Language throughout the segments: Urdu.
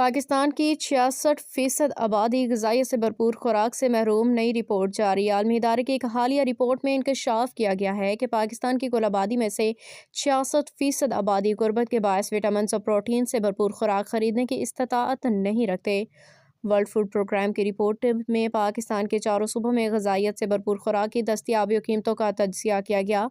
پاکستان کی 66% آبادی غذائیت سے بھرپور خوراک سے محروم، نئی رپورٹ جاری۔ عالمی ادارے کی ایک حالیہ رپورٹ میں انکشاف کیا گیا ہے کہ پاکستان کی کل آبادی میں سے 66% آبادی غربت کے باعث وٹامنز اور پروٹین سے بھرپور خوراک خریدنے کی استطاعت نہیں رکھتے۔ ورلڈ فوڈ پروگرام کی رپورٹ میں پاکستان کے چاروں صوبوں میں غذائیت سے بھرپور خوراک کی دستیابی و قیمتوں کا تجزیہ کیا گیا۔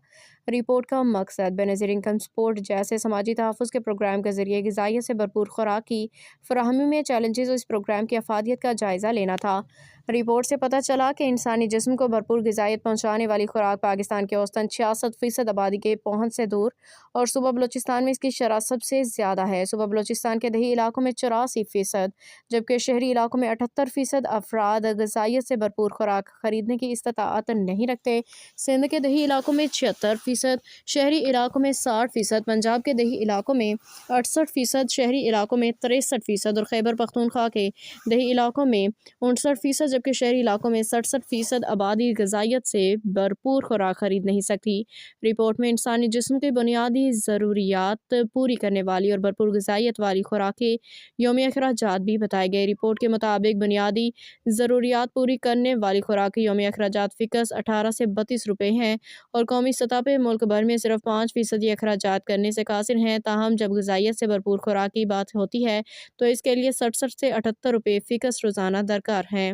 رپورٹ کا مقصد بنظیر انکم سپورٹ جیسے سماجی تحفظ کے پروگرام کے ذریعے غذائیت سے بھرپور خوراک کی فراہمی میں چیلنجز اور اس پروگرام کی افادیت کا جائزہ لینا تھا۔ رپورٹ سے پتہ چلا کہ انسانی جسم کو بھرپور غذائیت پہنچانے والی خوراک پاکستان کے اوسطاً 66% آبادی کے پہنچ سے دور، اور صوبہ بلوچستان میں اس کی شرح سب سے زیادہ ہے۔ صوبہ بلوچستان کے دیہی علاقوں میں 84%، جبکہ شہری علاقوں میں 78% افراد غذائیت سے بھرپور خوراک خریدنے کی استطاعت نہیں رکھتے۔ سندھ کے دیہی علاقوں میں 76%، شہری علاقوں میں 60%، پنجاب کے دیہی علاقوں میں 68%، شہری علاقوں میں 63% اور خیبر پختونخوا کے دیہی علاقوں میں 59%، جبکہ شہری علاقوں میں 67% آبادی غذائیت سے بھرپور خوراک خرید نہیں سکتی۔ رپورٹ میں انسانی جسم کی بنیادی ضروریات پوری کرنے والی اور بھرپور غذائیت والی خوراک کے یومیہ اخراجات بھی بتائے گئے۔ رپورٹ کے مطابق بنیادی ضروریات پوری کرنے والی خوراک کے یومیہ اخراجات فیکس 18 سے 32 روپے ہیں، اور قومی سطح پہ ملک بھر میں صرف 5% یہ اخراجات کرنے سے قاصر ہیں۔ تاہم جب غذائیت سے بھرپور خوراک کی بات ہوتی ہے تو اس کے لیے 67 سے 78 روپے فیکس روزانہ درکار ہیں۔